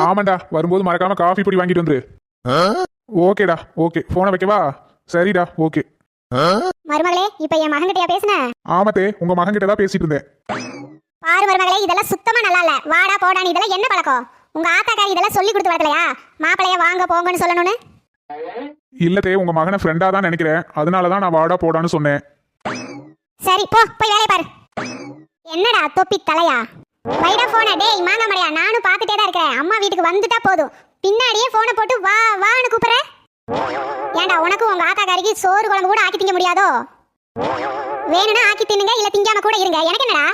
ஆமாண்டா, வரும்போது மறக்காம காஃபி பொடி வாங்கிட்டு வந்துரு. ஓகேடா, ஓகே. போனை வைக்கவா? சரிடா, ஓகே. மருமகளே, இப்ப என் மகன்கிட்டயா பேசுன? ஆமத்தே, உங்க மகன் கிட்ட தான் பேசிட்டு இருந்தேன். பாரு மருமகளே, இதெல்லாம் சுத்தமா நல்லா இல்ல. வாடா போடான்னு இதெல்லாம் என்ன பழக்கம்? உங்க ஆத்தாக்காரி இதெல்லாம் சொல்லி கொடுத்து வரலையா? மாப்பிளைய வாங்க போங்கன்னு சொல்லணும்னு. இல்லத்தே, உங்க மகனை ஃப்ரெண்டா தான் நினைக்கிறேன். அதனாலதான் நான் வாடா போடான்னு சொன்னேன். சரி போ, போய் வேலைய பாரு. என்னடா தொப்பி தலையா? வைடா போன. டேய் மாங்க மடையா, நானும் பாத்துட்டே தான் இருக்கேன். அம்மா வீட்டுக்கு வந்துட்டா போதும், பின்னாடியே போனை போட்டு வா வான்னு கூப்பிடுற. ஏண்டா, உனக்கு உங்க ஆத்தாக்காரிக்கு சோறு குழம்பு கூட ஆக்கி திங்க முடியாதோ? வேணும்னா ஆக்கி தின்னுங்க, இல்ல திங்காம கூட இருங்க. எனக்கு என்னடா?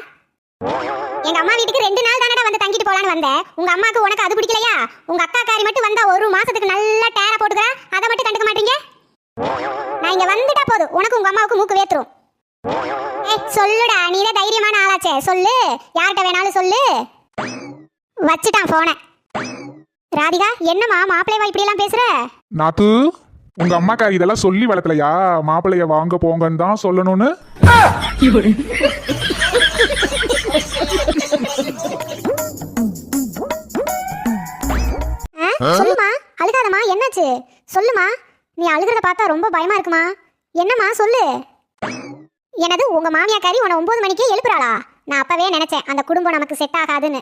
எங்க அம்மா வீட்டுக்கு 2 நாள் தானடா வந்து தங்கிட்டு போலான்னு வந்தேன். உங்க அம்மாக்கு உனக்கு அது பிடிக்கலையா? உங்க அக்காக்காரி மட்டும் வந்தா 1 மாசத்துக்கு நல்லா டேரா போட்டுக்கிறா, அதை மட்டும் கண்டுக்க மாட்டீங்க. நான் இங்க வந்துட்டா போதும், உனக்கு உங்க அம்மாவுக்கு மூக்கு வேத்துரும். சொல்லுடா, நீதான் தைரியமான ஆளாச்சே, சொல்லு. யார்கிட்ட வேணாலும் சொல்லு. வச்சுட்டான் போன. ராதிகா, என்னம்மா மாப்பிள்ளைவா இப்படி எல்லாம் பேசுற? நாத்து, உங்க அம்மாக்கா இதெல்லாம் சொல்லி வளர்த்தலையா? மாப்பிள்ளைய வாங்க போங்கன்னு தான் சொல்லணும்னு. சொல்லுமா, அழுகாதம்மா. என்னாச்சு சொல்லுமா. நீ அழுகிறத பார்த்தா ரொம்ப பயமா இருக்குமா. என்னம்மா சொல்லு. எனது உங்க மாமியாக்காரி உன்னை 9 மணிக்கே எழுப்புறாளா? நான் அப்பவே நினைச்சேன் அந்த குடும்பம் நமக்கு செட் ஆகாதுன்னு.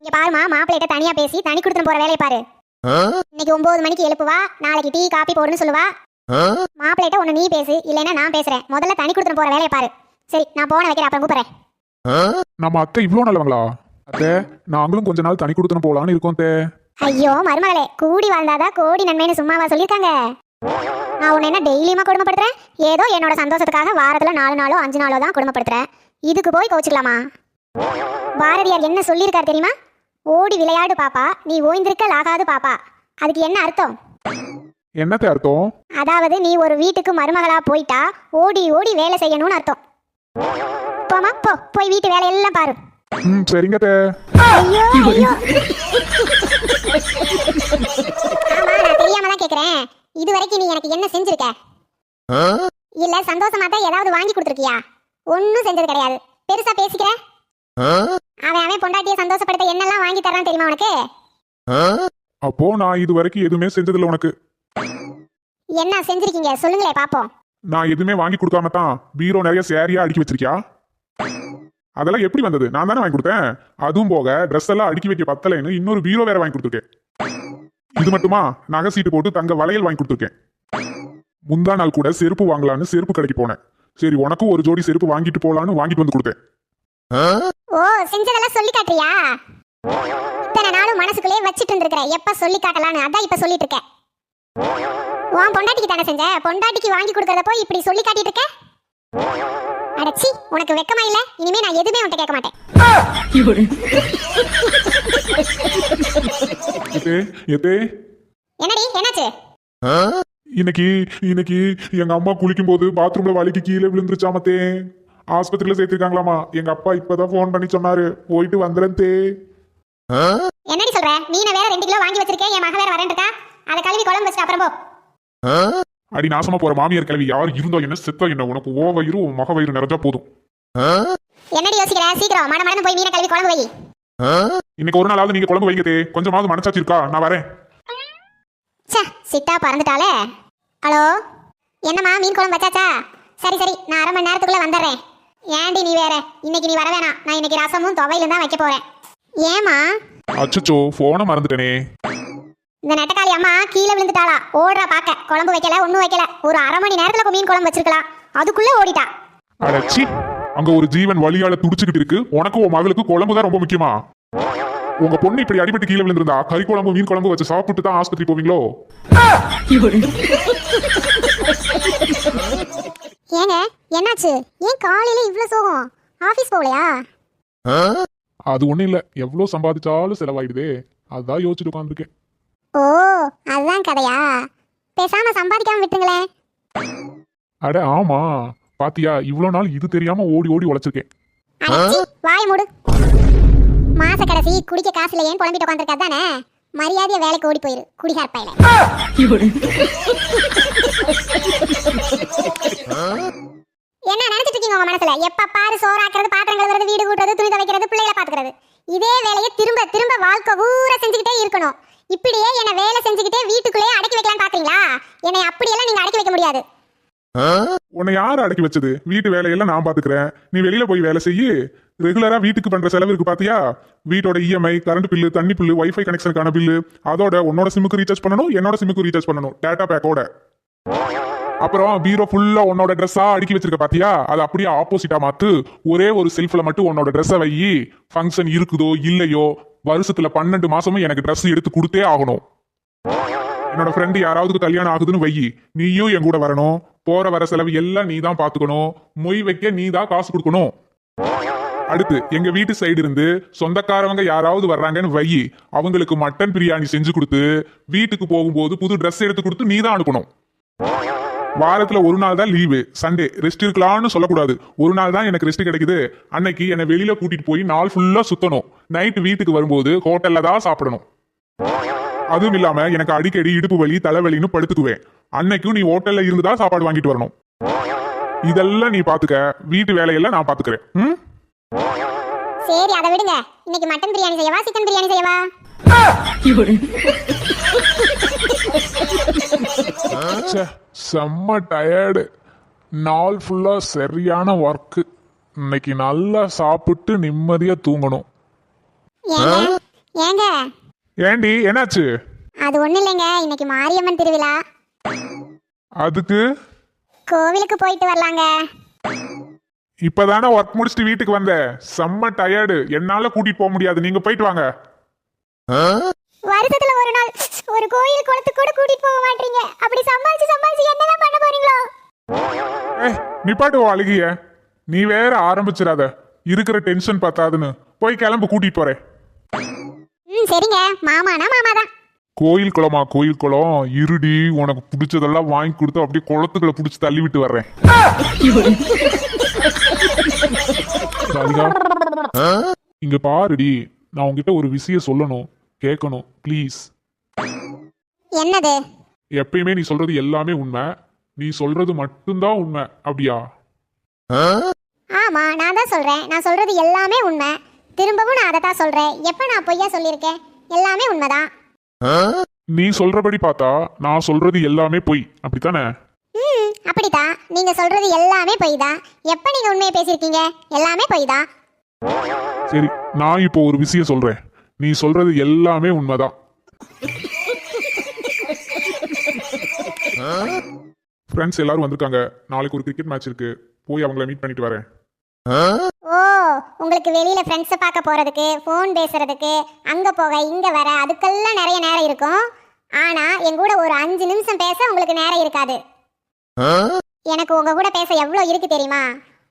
இங்க பாருமா, மாப்பிள்ளைகிட்ட தனியா பேசி தனி கொடுத்துட்டு போற வேலையை பாரு. இன்னைக்கு 9 மணிக்கு எழுப்புவா, நாளைக்கு டீ காபி போடுன்னு சொல்லுவா. மாப்பிள்ளைகிட்ட ஒண்ணு நீ பேசு, இல்லைன்னா நான் பேசுறேன். முதல்ல தனி கொடுத்துட்டு போற வேலையை பாரு. சரி, நான் போன வைக்கிறேன், அப்புறம் கூப்பிடுறேன். நம்ம அத்தை இவ்வளவு நல்லவங்களா? அத்தை, நாங்களும் கொஞ்ச நாள் தனி கொடுத்துன்னு போலான்னு இருக்கோம் தே. ஐயோ மருமகளே, கூடி வாழ்ந்தாதான் கோடி நன்மைன்னு சும்மாவா சொல்லியிருக்காங்க? நான் உன்னை என்ன டெய்லியுமா கொடுமைப்படுத்துறேன்? ஏதோ என்னோட சந்தோஷத்துக்காக வாரத்துல 4 நாளோ 5 நாளோ தான் கொடுமைப்படுத்துறேன். இதுக்கு போய் கோச்சிக்கலாமா? பாரதியார் என்ன சொல்லியிருக்காரு தெரியுமா? ஓடி விளையாடு பாப்பா, நீ ஓய்ந்திருக்கல் ஆகாது பாப்பா. அதுக்கு என்ன அர்த்தம்? என்னத்தை அர்த்தம்? அதாவது நீ ஒரு வீட்டுக்கு மருமகளா போயிட்டா ஓடி ஓடி வேலை செய்யணும்னு அர்த்தம். போமா போ, போய் வீட்டு வேலையெல்லாம் பாரு. சரிங்க தே. ஐயோ ஐயோ. ஆமா, நான் தெரியாம தான் கேக்குறேன். இது வரைக்கும் நீ எனக்கு என்ன செஞ்சிருக்க? இல்ல சந்தோஷமா தான் ஏதாவது வாங்கி கொடுத்துருக்கியா? ஒன்னும் செஞ்சது கிடையாது. பெருசா பேசிக்கிற. அவன் பொண்டாட்டியை சந்தோஷப்படுத்த என்னெல்லாம் வாங்கி தரான் தெரியுமா உனக்கு? அப்போ நான் இது வரைக்கும் எதுவுமே செஞ்சதில்ல உனக்கு. என்ன செஞ்சிருக்கீங்க சொல்லுங்களே பாப்போம். நான் எதுவுமே வாங்கி கொடுக்காம தான் பீரோ நிறைய சேரியா அடுக்கி வச்சிருக்கியா? அதெல்லாம் எப்படி வந்தது? நான் தானே வாங்கி கொடுத்தேன். அதுவும் போக ட்ரெஸ் எல்லாம் அடுக்கி வைக்க பத்தலைன்னு இன்னொரு பீரோ வேற வாங்கி கொடுத்துருக்கேன். இது மட்டுமா, நகை சீட்டு போட்டு தங்க வளையல் வாங்கி கொடுத்துருக்கேன். முந்தா நாள் கூட செருப்பு வாங்கலான்னு செருப்பு கடைக்கு போனேன். சரி, உனக்கும் ஒரு ஜோடி செருப்பு வாங்கிட்டு போலான்னு வாங்கிட்டு வந்து கொடுத்தேன். ஓ, செஞ்சதெல்லாம் சொல்லி காட்டுறியா? இத்தனை நாளும் மனசுக்குள்ளே வச்சிட்டு இருந்திருக்கிற, எப்ப சொல்லி காட்டலான்னு அதான் இப்ப சொல்லிட்டு இருக்கேன். உன் பொண்டாட்டிக்கு தானே செஞ்ச, பொண்டாட்டிக்கு வாங்கி கொடுக்கறத போய் இப்படி சொல்லி காட்டிட்டு இருக்க. அடச்சி, உனக்கு வெக்கமா இல்ல? இனிமே நான் எதுவுமே உன்கிட்ட கேட்க மாட்டேன். என்னடி என்னாச்சு? இன்னைக்கு எங்க அம்மா குளிக்கும் போது பாத்ரூம்ல வலிக்கு கீழே விழுந்துருச்சாமத்தே. ஆஸ்பத்திரியில சேர்த்திருக்காங்களாமா. எங்க அப்பா இப்பதான் போன் பண்ணி சொன்னாரு, போயிட்டு வந்துறேன் தே. என்னடி சொல்ற? மீனை வேற 2 கிலோ வாங்கி வச்சிருக்கேன், என் மக வேற வரேன் இருக்கா. அதை கழுவி குழம்பு வச்சுட்டு அப்புறம் போ. அடி நாசமா போற மாமியார் கிழவி, யார் இருந்தோ என்ன செத்தோ என்ன, உனக்கு ஓ வயிறு உன் மக வயிறு நிறைஞ்சா போதும். என்னடி யோசிக்கிற? சீக்கிரம் மட மடன்னு போய் மீனை கழுவி குழம்பு வை. இன்னைக்கு ஒரு நாளாவது நீங்க குழம்பு வைங்க தே. கொஞ்சமாவது மனசாச்சு இருக்கா? நான் வரேன். சிட்டா பறந்துட்டாலே. ஹலோ, என்னம்மா மீன் குழம்பு வச்சாச்சா? சரி சரி, நான் 1/2 மணி நேரத்துக்குள்ள வந்துடுறேன். ஏண்டி நீ வேற, இன்னைக்கு நீ வர வேணாம். நான் இன்னைக்கு ரசமும் துவையிலும் தான் வைக்க போறேன். ஏமா? அச்சச்சோ, போன மறந்துட்டேனே. இந்த நெட்டக்காளி அம்மா கீழே விழுந்துட்டாளா, ஓடுறா பாக்க. குழம்பு வைக்கல, ஒன்னும் வைக்கல. ஒரு 1/2 மணி நேரத்துல மீன் குழம்பு வச்சிருக்கலாம், அதுக்குள்ள ஓடிட்டா. அடச்சி, அங்க ஒரு ஜீவன் வலியால துடிச்சுக்கிட்டு இருக்கு. உனக்கு உன் மகளுக்கு குழம்பு தான் ரொம்ப முக்கியமா? உங்க பொண்ணு இப்படி அடிபட்டு கீழே விழுந்திருந்தா கறி குழம்பு மீன் குழம்பு வச்சு சாப்பிட்டு தான் ஆஸ்பத்திரி போவீங்களோ? ஏங்க என்னாச்சு? ஏன் காலையில இவ்ளோ சோகம்? ஆபீஸ் போகலையா? அது ஒண்ணும் இல்ல, எவ்வளவு சம்பாதிச்சாலும் செலவாயிடுதே, அதான் யோசிச்சுட்டு உட்காந்துருக்கேன். ஓ, அதுதான் கதையா? பேசாம சம்பாதிக்காம விட்டுருங்களே. அட ஆமா, பாத்தியா, இவ்வளவு நாள் இது தெரியாம ஓடி ஓடி உழைச்சிருக்கேன். வாய் மூடு. மாச கடைசி குடிக்க காசு இல்லையேன்னு புலம்பிட்டு உட்காந்துருக்கா தானே? மரியாதையா வேலைக்கு ஓடி போயிரு, குடிகார் பையல. என்ன நினைச்சிட்டு இருக்கீங்க உங்க மனசுல? எப்ப பாரு சோறாக்குறது, பாத்திரம் கழுவுறது, வீடு கூட்டுறது, துணி துவைக்கிறது, பிள்ளைகளை பாத்துக்கிறது. இதே வேலையை திரும்ப திரும்ப வாழ்க்கை ஊரா செஞ்சுக்கிட்டே இருக்கணும். இப்படியே என்ன வேலை செஞ்சுக்கிட்டே வீட்டுக்குள்ளேயே அடக்கி வைக்கலாம் பாக்குறீங்களா? என்னை அப்படியெல்லாம் நீங்க அடக்கி வைக்க முடியாது. உன்னை யார் அடக்கி வச்சது? வீட்டு வேலையெல்லாம் நான் பாத்துக்கிறேன், நீ வெளியில போய் வேலை செய்யு. ரெகுலரா வீட்டுக்கு பண்ற செலவு இருக்கு பாத்தியா? வீட்டோட இஎம்ஐ, கரண்ட் பில்லு, தண்ணி பில்லு, வைஃபை கனெக்ஷனுக்கான பில்லு, அதோட உன்னோட சிம்முக்கு ரீசார்ஜ் பண்ணணும், என்னோட சிம்முக்கு ரீசார்ஜ் பண்ணணும், டேட்டா பேக்கோட. அப்புறம் பீரோ ஃபுல்லா உன்னோட ட்ரெஸ்ஸா அடுக்கி வச்சிருக்க பாத்தியா? அது அப்படியே ஆப்போசிட்டா மாத்து. ஒரே ஒரு செல்ஃப்ல மட்டும் உன்னோட ட்ரெஸ்ஸை வை. ஃபங்க்ஷன் இருக்குதோ இல்லையோ, வருஷத்துல 12 மாசமும் எனக்கு ட்ரெஸ் எடுத்து கொடுத்தே ஆகணும். என்னோட ஃப்ரெண்டு யாராவது கல்யாணம் ஆகுதுன்னு வை, நீயும் என் கூட வரணும். போற வர செலவு எல்லாம் நீ தான் பாத்துக்கணும். மொய் வைக்க நீ தான் காசு கொடுக்கணும். அடுத்து எங்க வீட்டு சைடு இருந்து சொந்தக்காரவங்க யாராவது வர்றாங்கன்னு வை, அவங்களுக்கு மட்டன் பிரியாணி செஞ்சு கொடுத்து வீட்டுக்கு போகும்போது புது ட்ரெஸ் எடுத்து கொடுத்து நீ தான் அனுப்பணும். வாரத்துல ஒரு நாள் தான் லீவு, சண்டே ரெஸ்ட் இருக்கலாம்னு சொல்லக்கூடாது. ஒரு நாள் தான் எனக்கு ரெஸ்ட் கிடைக்குது, அன்னைக்கு என்னை வெளியில கூட்டிட்டு போய் நாள் ஃபுல்லா சுத்தணும். நைட் வீட்டுக்கு வரும்போது ஹோட்டல்ல தான் சாப்பிடணும். அதுவும் இல்லாம எனக்கு அடிக்கடி இடுப்பு வலி தலைவலின்னு படுத்துக்குவேன். அன்னைக்கும் நீ ஹோட்டல்ல இருந்துதான் சாப்பாடு வாங்கிட்டு வரணும். இதெல்லாம் நீ பாத்துக்க, வீட்டு வேலையெல்லாம் நான் பாத்துக்கிறேன். சரி, அதை விடுங்க. இன்னைக்கு மட்டன் பிரியாணி செய்யவா சிக்கன் பிரியாணி செய்யவா? செம்ம டயர்டு, நாள் ஃபுல்லா சரியான ஒர்க்கு. இன்னைக்கு நல்லா சாப்பிட்டு நிம்மதியா தூங்கணும். ஏங்க ஏண்டி என்னாச்சு? அது ஒண்ணு இல்லைங்க, இன்னைக்கு மாரியம்மன் திருவிழா. அதுக்கு கோவிலுக்கு போயிட்டு வரலாங்க. இப்பதானே ஒர்க் முடிச்சுட்டு வீட்டுக்கு வந்த, செம்ம டயர்டு, என்னால கூட்டிட்டு போக முடியாது, நீங்க போயிட்டு வாங்க. வருஷத்துல ஒரு நாள் ஒரு கோயில் குளத்துக்கு கூட கூட்டிட்டு போக மாட்டீங்க. அப்படி சமாளிச்சு சமாளிச்சு என்னெல்லாம் பண்ண போறீங்களோ? நிப்பாட்டு அழுகிய, நீ வேற ஆரம்பிச்சிடாத. இருக்கிற டென்ஷன் பத்தாதுன்னு போய் கிளம்பு, கூட்டிட்டு போறேன். சரிங்க, மாமானா மாமாதான். கோயில் குளமா? கோயில் குளம் இருடி, உனக்கு பிடிச்சதெல்லாம் வாங்கி கொடுத்து அப்படியே குளத்துக்குள்ள பிடிச்சி தள்ளி விட்டு வர்றேன். இங்க பாருடி, நான் உன்கிட்ட ஒரு விஷயம் சொல்லணும், கேட்கணும் ப்ளீஸ். என்னது? எப்பயுமே நீ சொல்றது எல்லாமே உண்மை, நீ சொல்றது மட்டும்தான் உண்மை, அப்படியா? ஆமா, நான் தான் சொல்றேன். நான் சொல்றது எல்லாமே உண்மை. திரும்பவும் நான் அதை தான் சொல்றேன். எப்ப நான் பொய்யா சொல்லியிருக்கேன்? எல்லாமே உண்மைதான். நீ சொல்றபடி பார்த்தா நான் சொல்றது எல்லாமே பொய், அப்படித்தானே? அப்படிதான். நீங்க சொல்றது எல்லாமே பொய் தான். எப்ப நீங்க உண்மையை பேசியிருக்கீங்க? எல்லாமே பொய் தான். சரி, நான் இப்போ ஒரு விஷயம் சொல்றேன், நீ சொல்றது எல்லாமே உண்மைதான். ஃப்ரெண்ட்ஸ் எல்லாரும் வந்திருக்காங்க, நாளைக்கு ஒரு கிரிக்கெட் மேட்ச் இருக்கு, போய் அவங்கள மீட் பண்ணிட்டு வரேன். ஓ, உங்களுக்கு வெளியில ஃப்ரெண்ட்ஸை பார்க்க போறதுக்கு, ஃபோன் பேசுறதுக்கு, அங்க போக இங்க வர, அதுக்கெல்லாம் நிறைய நேரம் இருக்கும். ஆனா என் கூட ஒரு 5 நிமிஷம் பேச உங்களுக்கு நேரம் இருக்காது. எனக்கு உங்க கூட பேச எவ்வளவு இருக்கு தெரியுமா?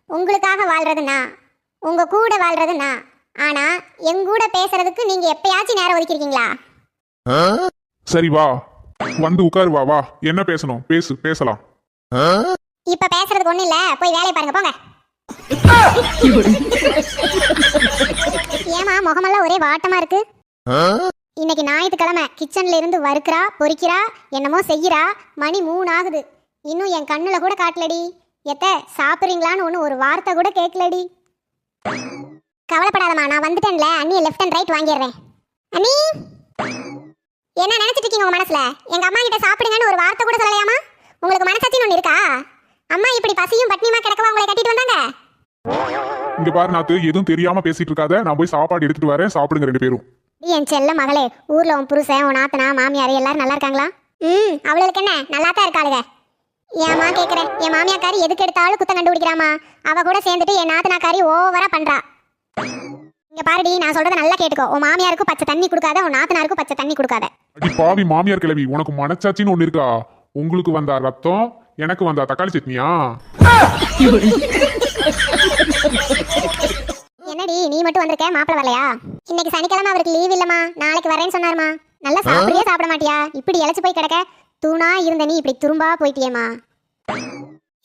உங்களுக்காக வாழ்றதுன்னா, உங்க கூட வாழ்றதுன்னா, ஆனா என் கூட பேசுறதுக்கு நீங்க எப்பயாச்சும் நேரம் ஒதுக்கிருக்கீங்களா? சரி வா, வந்து உட்காரு, வா வா, என்ன பேசணும் பேசு, பேசலாம். இப்ப பேசுறதுக்கு ஒண்ணு இல்ல, போய் வேலையை பாருங்க போங்க. ஏமா முகமெல்லாம் ஒரே வாட்டமா இருக்கு? இன்னைக்கு ஞாயிற்றுக்கிழமை, கிச்சன்ல இருந்து வறுக்கிறா, பொரிக்கிறா, என்னமோ செய்யறா. மணி 3 ஆகுது, இன்னும் என் கண்ணுல கூட காட்டலடி. எத்த சாப்பிடுறீங்களான்னு ஒண்ணு ஒரு வார்த்தை கூட கேட்கலடி. கவலைப்படாதம்மா, நான் வந்துட்டேன்ல. அண்ணி லெஃப்ட் அண்ட் ரைட் வாங்கிடுறேன். அண்ணி, என்ன நினைச்சிட்டு இருக்கீங்க உங்க மனசுல? எங்க அம்மா கிட்ட சாப்பிடுங்கன்னு ஒரு வார்த்தை கூட சொல்லலையாமா? உங்களுக்கு மனசாட்சின்னு ஒண்ணு இருக்கா? அம்மா இப்படி பசியும் பட்னியுமா கிடக்கவா உங்களை கட்டிட்டு வந்தாங்க? இங்க பாரு நாத்து, எதுவும் தெரியாம பேசிட்டு இருக்காத, நான் போய் சாப்பாடு எடுத்துட்டு வரேன், சாப்பிடுங்க 2 பேரும். என் செல்ல மகளே, ஊர்ல உன் புருஷன், உன் நாத்தனா, மாமியார் எல்லாரும் நல்லா இருக்காங்களா? அவளுக்கு என்ன, நல்லா தான் இருக்காளுங்க. ஏமா கேக்குறேன், என் மாமியாக்காரி எதுக்கு எடுத்தாலும் குத்தம் கண்டுபிடிக்கிறாமா. அவ கூட சேர்ந்துட்டு என் நாத்தனாக்காரி ஓவரா பண்றா. இங்க பாருடி, நான் சொல்றத நல்லா கேட்டுக்கோ. உன் மாமியாருக்கு பச்சை தண்ணி கொடுக்காத, உன் நாத்தனாருக்கு பச்சை தண்ணி கொடுக்காத. அடி பாவி மாமியார் கிழவி, உனக்கு மனச்சாட்சின்னு ஒண்ணு இருக்கா? உங்களுக்கு வந்தா ரத்தம், எனக்கு வந்தா தக்காளி சட்னியா? என்னடி நீ மட்டும் வந்திருக்க, மாப்பிள வரலையா? இன்னைக்கு சனிக்கிழமை அவருக்கு லீவ் இல்லம்மா, நாளைக்கு வரேன்னு சொன்னாருமா. நல்லா சாப்பிடுறியா சாப்பிட மாட்டியா? இப்படி இழைச்சு போய் கிடக்க, தூணா இருந்த நீ இப்படி துரும்பா போயிட்டியேம்மா.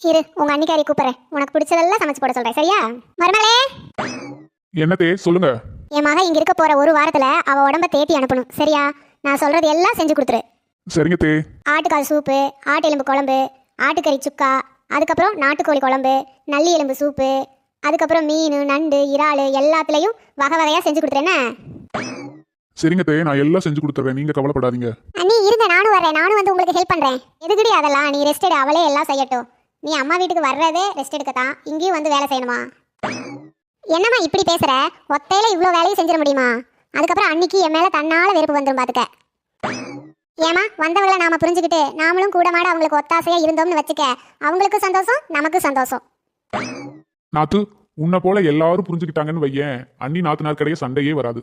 இரு, உங்க அன்னிக்காரி கூப்பிடுறேன், உனக்கு பிடிச்சதெல்லாம் சமைச்சு போட சொல்றேன், சரியா? மருமலே. என்னதே சொல்லுங்க. என் மக இங்க இருக்க போற ஒரு வாரத்துல அவ உடம்ப தேத்தி அனுப்பணும், சரியா? நான் சொல்றது எல்லாம் செஞ்சு கொடுத்துரு. சரிங்க தே. ஆட்டுக்கால் சூப்பு, ஆட்டு எலும்பு குழம்பு, ஆட்டுக்கறி சுக்கா, அதுக்கப்புறம் நாட்டுக்கோழி குழம்பு, நல்லி எலும்பு சூப்பு, அதுக்கப்புறம் மீன் நண்டு இறால் எல்லாத்துலேயும் வகை வகையாக செஞ்சு கொடுத்துறேன்னு. சரிங்க தே, நான் எல்லாம் செஞ்சு கொடுத்துறேன், நீங்க கவலைப்படாதீங்க. அண்ணி இருங்க, நானும் வர்றேன், நானும் வந்து உங்களுக்கு ஹெல்ப் பண்ணுறேன். எதுக்குடி அதெல்லாம், நீ ரெஸ்ட் எடு, அவளே எல்லாம் செய்யட்டும். நீ அம்மா வீட்டுக்கு வர்றதே ரெஸ்ட் எடுக்கத்தான், இங்கேயும் வந்து வேலை செய்யணுமா? என்னம்மா இப்படி பேசுற? ஒத்தையில இவ்வளோ வேலையும் செஞ்சிட முடியுமா? அதுக்கப்புறம் அன்னைக்கு என் மேலே தன்னால வெறுப்பு வந்துடும் பார்த்துக்க. ஏமா வந்தவங்களை நாம புரிஞ்சுக்கிட்டு நாமளும் கூட மாட அவங்களுக்கு ஒத்தாசையா இருந்தோம்னு வச்சுக்க, அவங்களுக்கும் சந்தோஷம் நமக்கும் சந்தோஷம். நாத்து, உன்னை போல எல்லாரும் புரிஞ்சுக்கிட்டாங்கன்னு வையேன், அண்ணி நாத்தனார் கடையே சண்டையே வராது.